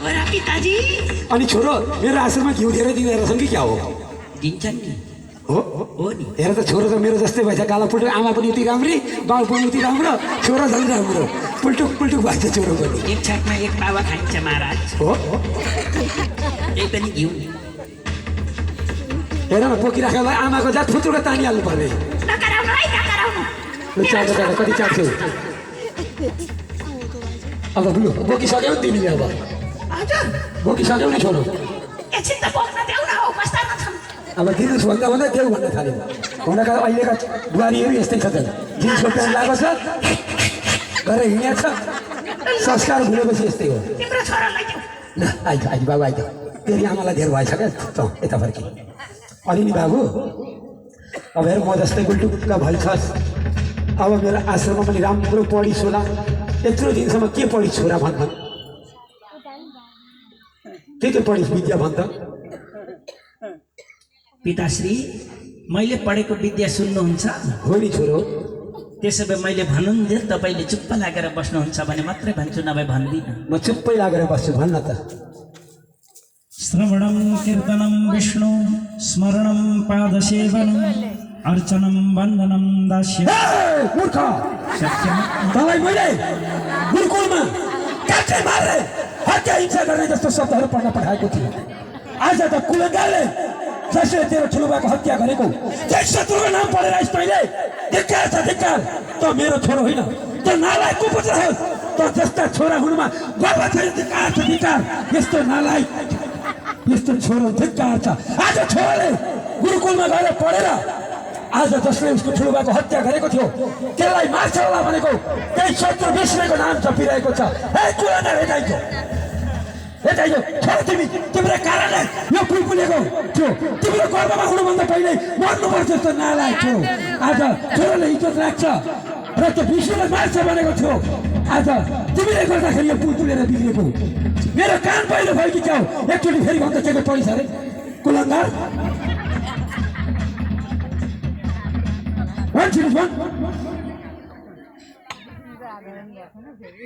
पिताजी अनि छोरो मेरो आश्रममा घिउ धेरै दिँदो रहेछन् कि क्या हो दिन्छन् नि हो नि हेर त छोरो त मेरो जस्तै भएछ कालो पुल्टो आमा पनि उति राम्री बाउ पनि उति राम्रो छोरा झन् राम्रो पुल्टुक पुल्टुक भएछ छोरो पनि एक छाकमा एक पावा खाइन्छ महाराज हो यही पनि घिउ हेर न पोखिराखेलाई आमाको जात फुत्रुको तानिहाल्नु पर्ने चाँडो चाँडो कति चाँड्छौ अब लु बोकिसक्यौ नि तिमीले अब बोकिसक्यौ नि छोरो अब दिनुहोस् भन्दा भन्दा देऊ भन्न थाल्यो हुनका अहिलेका बुहारीहरू यस्तै छ त जिन्सको प्यान्ट लगाएको छ गरेर हिँडेको छ संस्कार भुलेपछि यस्तै हो ल आइज आइज बाबु आइज तेरि आमालाई धेर भएछ क्या त यता फर्कि अलि नि बाबु अब हेर म जस्तै गुल्टुक्क भइछस् अब मेरो आश्रममा पनि राम्रो पढी छोरा यत्रो दिनसम्म के पढी छोरा भन् के पढिस् विद्या भन् त पिताश्री मैले पढेको विद्या सुन्नुहुन्छ हो नि छोरो त्यसो भए मैले भन्नुहुन्थ्यो तपाईँले चुप्प लागेर बस्नुहुन्छ भने मात्रै भन्छु नभए भन्दिनँ म चुप्पै लागेर बस्छु भन्न त श्रवणं कीर्तनं विष्णु स्मरणं पादसेवनम् अर्चनं वन्दनं दास्यम् मूर्ख सत्यम तँलाई मैले गुरुकुलमा काटे मारे हत्या हिंसा गर्ने जस्तो शब्दहरू पढ्न पठाएको थिएँ आज त कुलङ्गारले जसले तेरो ठुलोबाको हत्या गरेको त्यस शत्रुको नाम पढेर आइस् तैँले धिक्कार छ धिक्कार त मेरो छोरो होइन त नालायक कुपुत्र होस् त जस्ता छोरा हुनुमा गर्व छैन धिक्कार छ धिक्कार यस्तो नालायक यस्तो छोरो धिक्कार छ आज छोराले गुरुकुलमा गएर पढेर आज जसले उसको ठुलोबाको हत्या गरेको थियो त्यसलाई मार्छ होला भनेको त्यही शत्रु विष्णुको नाम छपिरहेको छ हे कुलङ्गार हेटाइजो हेटाइजो छोरा तिम्रो कारणले यो पुल पुलेको थियो तिम्रो गर्भमा हुनुभन्दा पहिले मर्नुपर्छ जस्तो नालायक थियो आज छोराले इज्जत राख्छ र त्यो विष्णुलाई मार्छ भनेको थियो आज तिमीले गर्दाखेरि यो पुल पुलेर बिग्रेको मेरो कान पहिलो भयो कि क्या हो एकचोटि फेरि भन्दा के पढिस अरे कुलङ्गार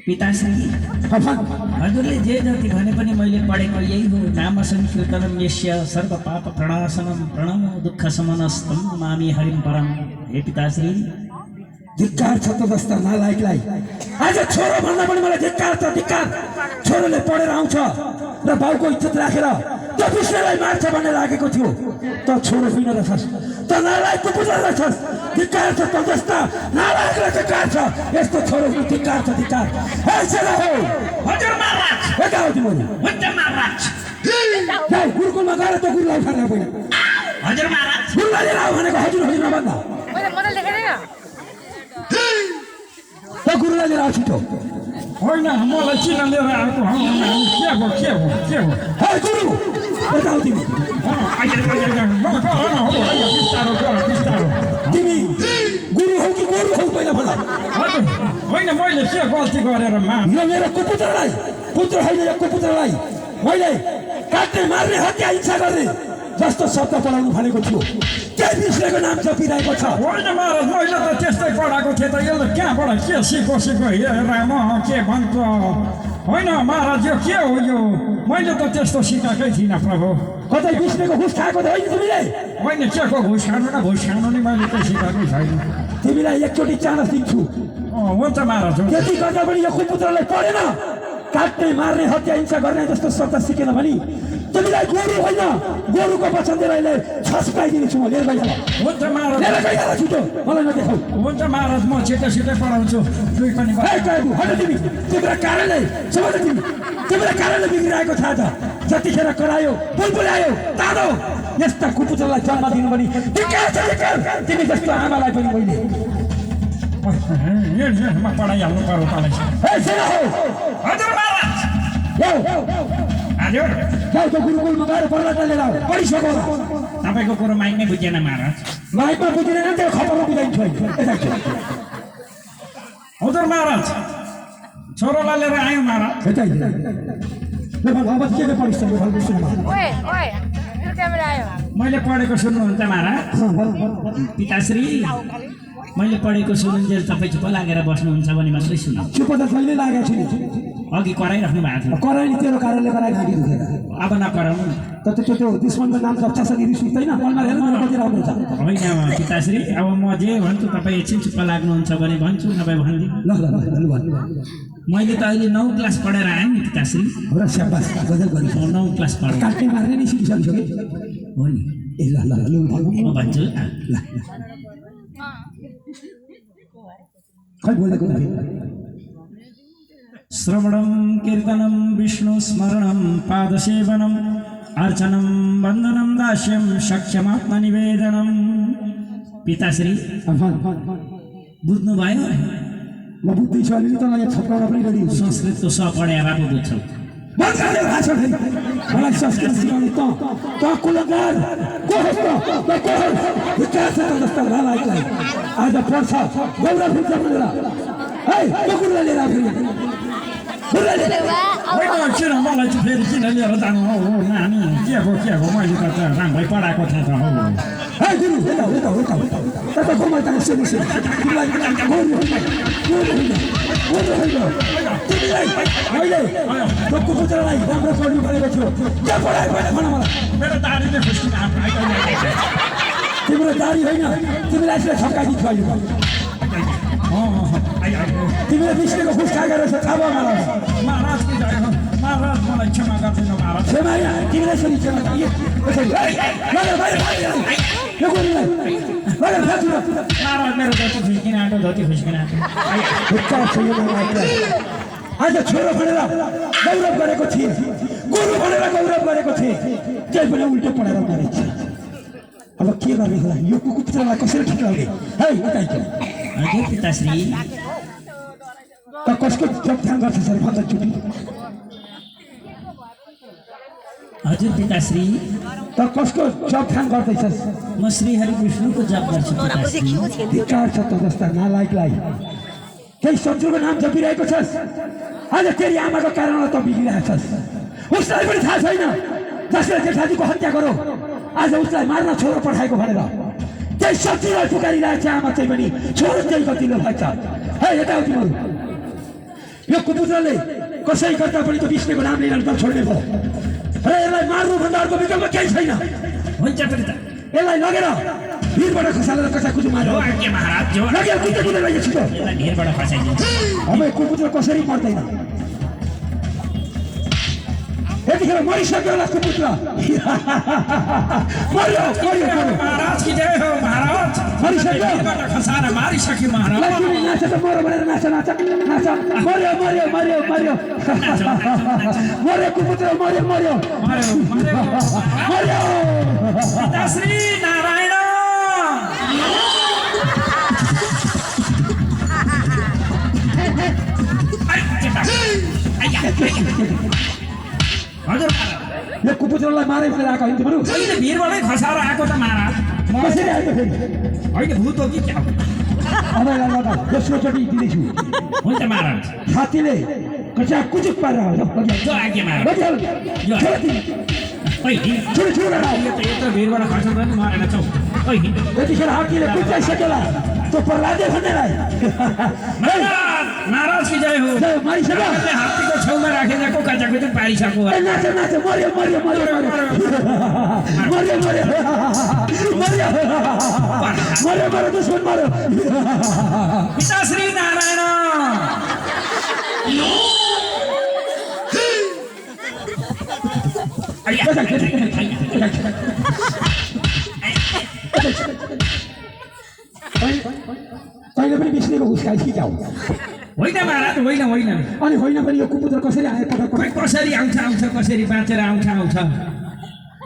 पिताश्री हजुरले जे जति भने पनि मैले पढेको यही हो नामसं कीर्तनं यस्य सर्व पाप प्रणाशनं प्रणमो दुःख शमनस्तं नमामि हरिं परं हे पिताश्री धिक्कार छ त जस्ता नालायकलाई आज छोरो भन्दा पनि मलाई धिक्कार छ धिक्कार छोरोले पढेर आउँछ र बाउको इज्जत राखेर त्यो विष्णुलाई मार्छ भन्ने लागेको थियो त छोरो होइन रहेछस् त नालायकको पुत्र रहेछस् धिक्कार छ त जस्ता नालायकलाई धिक्कार छ यस्तो छोरो धिक्कार छ धिक्कार हे सेना हो हजुर महाराज यता हो तिमीहरू हुन्छ महाराज जाऊ गुरुकुलमा गएर त गुरुलाई उठाएर पहिला हजुर महाराज गुरुलाई लिएर आऊ भनेको हजुर हजुर नभन्दा त गुरुलाई लिएर आऊ छिटो होइन मलाई किन लिएर आएको के हो हे गुरु यता आऊ तिमी तिमी गुरु हौ कि गोरु हौ पहिला भन होइन मैले के गल्ती गरेर यो मेरो कुपुत्रलाई पुत्र होइन यो कुपुत्रलाई मैले काट्ने मार्ने हत्या हिंसा गर्ने जस्तो शब्द पढाउनु भनेको थियो त्यही विष्णुको नाम जपिरहेको छ होइन महाराज मैले त त्यस्तै पढाएको थिएँ त यसले कहाँबाट के सिको हेरेर म के भन्छ होइन महाराज यो के हो यो मैले त त्यस्तो सिकाएकै थिइनँ प्रभु कतै विष्णुको घुस खाएको त होइन तिमीले होइन के को घुस खानु नि मैले त सिकाएकै छैन तिमीलाई एकचोटि चान्स दिन्छु हुन्छ महाराज त्यति गर्दा पनि यो कुपुत्रलाई पढेन काट्ने मार्ने हत्या हिंसा गर्ने जस्तो शब्द सिकेन भने तिमीलाई गोरु होइन गोरुको वचन दिएर अहिले छस्काइदिनेछु म लिएर गइहाल हुन्छ महाराज लिएर गइहाल छिटो मलाई नदेखाऊ हुन्छ महाराज म छिटै पढाउँछु दुई पनि तिमी तिम्रो कारणले समझ तिम्रो कारणले बिग्रिरहेको छ आज जतिखेर करायो बुलबुल आयो तादो यस्ता कुपुत्रलाई जन्म दिनु पनि तिमी जस्तो आमालाई पनि मैले पढाइहाल्नु पर्यो हजुर महाराज हजुर जाऊ त गुरुकुलमा गएर पढ्न लिएर आऊ पढिसक्यो तपाईँको कुरो माइक नै बुझेन महाराज माइकमा बुझिँदैन त्यो खपरमा बुझाइन्छ हजुर महाराज छोरोलाई लिएर आयो महाराज मैले पढेको सुन्नुहुन्छ महाराज पिताश्री मैले पढेको सुनुन्जेल तपाईँ चुप लागेर बस्नुहुन्छ भने मात्रै सुन्नु चुप त जहिले लागेको छु अघि कराइराख्नु भएको थियो कराई नि तेरो कारणले कराई घाँटी दुखेर अब नकराउनु त त्यो दुश्मनको नाम जप्छ सकी रिस उठ्दैन मनमा हेर्नु मेरो कति राम्रो छ होइन पिताश्री अब म जे भन्छु तपाईँ एकछिन चुप्प लाग्नुहुन्छ भने भन्छु नभए भन्दिनँ ल ल ल ल मैले त अहिले 9 क्लास पढेर आएँ नि पिताश्री हो र स्याबास गजब गरी 9 क्लास पढेँ काट्ने मार्ने नि सिकिसक्यो हो नि ए ल ल ल म भन्छु ल खै बोलेको श्रवणं कीर्तनं विष्णुस्मरणं पादसेवनम् अर्चनं वन्दनं दास्यं शक्यमात्मनिवेदनं पिताश्री बुझ्नुभयो म बुझ्दैछु अलिअलि त यहाँ छप्काउन पनि रेडी हुन्छु संस्कृतको स पढे बाबु बुझ्छौ बङ्गाली भाषा फेरि मलाई संस्कृत सिकाउने त कुलगार को हो त को हो विकास जस्ता नालायकलाई आज पर्छ गौरव हुन्छ भनेर है कुकुरलाई लिएर फेरि होइन किन मलाई चाहिँ फेरि किन लिएर जानु हो नानी के हो मैले त राम्रै पढाएको थिएँ त हो है गुरु यता तपाईँको मैले त सुनि तिमीलाई मैले त्यो कुकुरलाई राम्रो पढ्नु परेको थियो के पढायो भने भन मलाई मेरो दारीले खुसी तिम्रो दारी होइन तिमीलाई यसले छक्काइदिन्छ अहिले तिमीले विष्णुको खुस खाएको रहेछ थाहा भयो मलाई महाराज कि जय हो महाराज मलाई क्षमा गरिदिनु महाराज क्षमा तिमीलाई सरी क्षमा महाराज मेरो धोती खुस्किन आँटो धोती खुस्किन आँटो आज छोरो भनेर गौरव गरेको थिएँ गुरु भनेर गौरव गरेको थिएँ त्यही पनि उल्टो पढाएर गरेछ अब के गर्ने होला यो कुकुरलाई कसरी ठिक लाग्ने है उताइ हजुर पिताश्री त कसको जब ध्यान गर्छ सर भन्दा चुटी हजुर पिताश्री त कसको जब ध्यान गर्दैछस् म श्रीहरि विष्णुको जप गर्छु पिताश्री धिक्कार छ त जस्ता नालायकलाई केही शत्रुको नाम जपिरहेको छस् आज तेरी आमाको कारणले त बिग्रिरहेको छस् उसलाई पनि थाहा छैन जसले जेठाजीको हत्या गरो आज उसलाई मार्न छोरो पठाएको भनेर त्यही शत्रुलाई पुकारिरहेको छ आमा चाहिँ पनि छोरो त्यही गतिलो भएछ है यता तिमीहरू यो कुपुत्रले कसै गर्दा पनि त विष्णुको नाम लिएर त छोड्ने भयो र यसलाई मार्नुभन्दा अर्को विकल्प केही छैन हुन्छ पिता यसलाई लगेर भिरबाट खसालेर कसै कुचो मार्यो आज्ञा महाराज जो लगेर कुद्दै लैजाऊ छिटो यसलाई भिरबाट खसाइदिन्छ अब कुपुत्र कसरी मर्दैन यतिखेर मरिसक्यो होला कुपुत्र मर्यो महाराज कि जय हो महाराज मरिसक्यो खसारा मारिसक्यो महाराज नाच त मर भनेर नाच मर्यो मर्यो कुपुत्र मर्यो पिताश्री नारायण हजुर यो कुपुत्रलाई मारे भनेर आएको होइन तिमीहरू अहिले भिरबाटै खसाएर आएको त महाराज कसरी आएको फेरि होइन भूत हो कि क्या हो अब यसलाई लगा दोस्रोचोटि दिँदैछु हुन्छ महाराज छातीले कचा कुचुक पारेर जो आज्ञा महाराज छोडो यत्रो भिरबाट खसाएर पनि मरेन छौ यतिखेर हात्तीले कुचाइसक्योला त्यो प्रहलादे भन्नेलाई महाराज कि जय हो मारिसक्यो हात्तीको छेउमा राखेको काचाको चाहिँ पारिसक्यो नाच मर्यो दुश्मन मर्यो पिताश्री नारायण तैँले पनि विष्णुको हुस्काइ जाऊ होइन महाराज होइन अनि होइन पनि यो कुपुत्र कसरी आयो पटक कसरी आउँछ कसरी बाँचेर आउँछ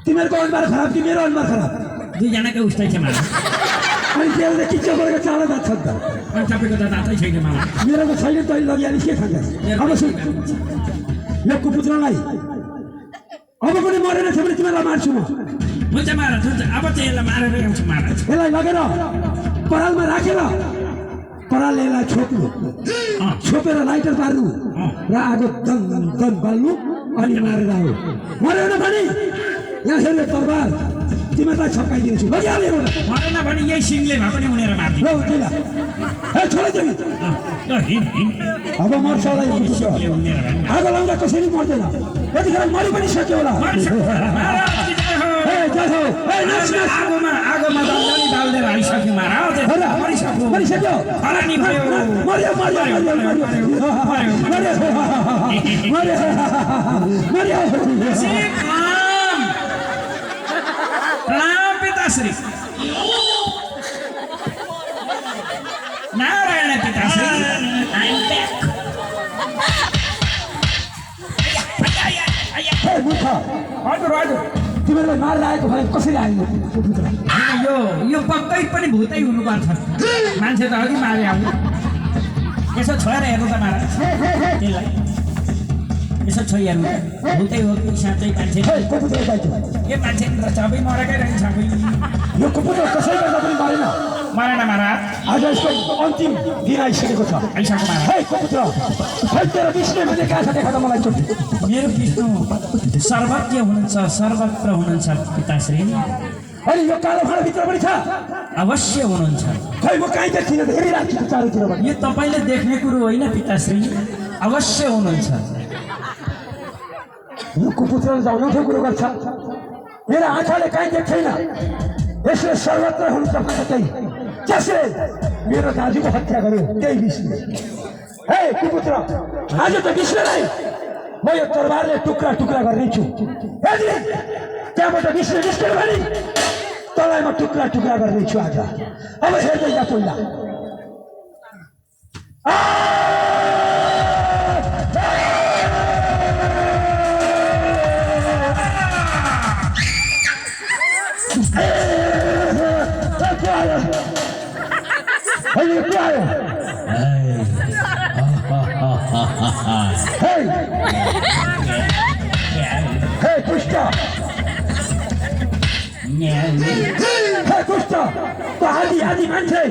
तिमीहरूको अनुहार खराब कि मेरो अनुहार खराब दुईजनाकै उस्तै छ महाराज अनि त्यसले किच्चो गरेको चालो जान्छ नि त अनि तपाईँको त दाँतै छैन महाराज मेरो त छैन तैँले लगिहालिस् के खान्छ अब सुन यो कुपुत्रलाई अब पनि मरेन छ भने तिमीलाई मार्छु म हुन्छ महाराज हुन्छ अब चाहिँ यसलाई मारेर आउँछ महाराज यसलाई लगेर परालमा राखेर परालले यसलाई छोप्नु छोपेर लाइटर पार्नु र आगो दन बाल्नु अनि मारेर आऊ मरेन भने यहाँ हेर्नु तरबार तिमीलाई छप्काइदिन्छु लगिहाल एउटा मरेन भने यही सिङले भए पनि उनीहरू मार्दिन्छ ल उठिला ए छोरा तिमी ल हिँड हिँड अब मर्छ होला यो कुकुर। सिङले उनीहरू भए पनि आगो लाउँदा कसरी मर्दैन यतिखेर मरि पनि सक्यो होला महाराज की जय हो। ए जय हो ए नाच नाच आगोमा दल्दली दाल्देर आइसक्यो महाराज होला मरिसक्यो मरिसक्यो हरानी भयो मर्यो मर्यो मर्यो मर्यो मर्यो मर्यो प्रणाम प्रणाम पिताश्री नारायण पिताश्री हे मूर्ख हजुर हजुर तिमीलाई मारेर आएको भए कसरी आयो यो पक्कै पनि भूतै हुनुपर्छ मान्छे त अघि मारे आउनु यसो छोएर हेर्नु त महाराज त्यसलाई यसो छोइ हेर्नु भूतै हो कि साँच्चै मान्छे हे कबुतर गाइतो ए मान्छे त सबै मरेकै रहेछ सबै यो कबुतर कसै गर्दा पनि मारेन मरेन महाराज आज यसको अन्तिम दिन आइसकेको छ आइसक्यो महाराज हे कबुतर खै तेरो विष्णु भने कहाँ छ देखा त मलाई चोटि मेरो विष्णु सर्वज्ञ हुनुहुन्छ सर्वत्र हुनुहुन्छ पिताश्री अनि यो कालो भाँडाभित्र पनि छ अवश्य हुनुहुन्छ खै म कहीँ देखिनँ त हेरिरहेको छु चारैतिरबाट यो तपाईँले देख्ने कुरो होइन पिताश्री अवश्य हुनुहुन्छ यो कुपुत्रले त अनौठो कुरो गर्छ मेरो आँखाले कहीँ देख्दैन यसले सर्वत्र हुनुहुन्छ कतै जसले मेरो दाजुको हत्या गर्यो त्यही विष्णु हे कुपुत्र आज त विष्णुलाई म यो तरबारले टुक्रा टुक्रा गर्नेछु यदि त्यहाँबाट विष्णु निस्क्यो भने तँलाई म टुक्रा टुक्रा गर्नेछु आज अब हेर्दै जा पहिला अहिले के आयो हे दुष्ट हे दुष्ट त आदि मान्छे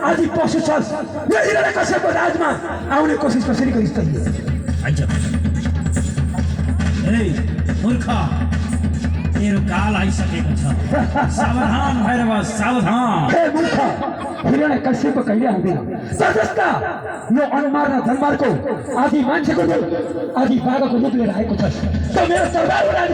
आदि पशु छस् यो हिरण कसैको राजमा आउने कोसिस कसरी गरिस् तैँले मूर्ख तेरो काल आइसकेको छ सावधान भएर बस सावधान हे मूर्ख हिरण कसैको कहिले आउँदैन जस्ता यो अनुहार र धनमारको आदि मान्छेको रूप आदि बाघको रूप लिएर आएको छस् त मेरो तरबार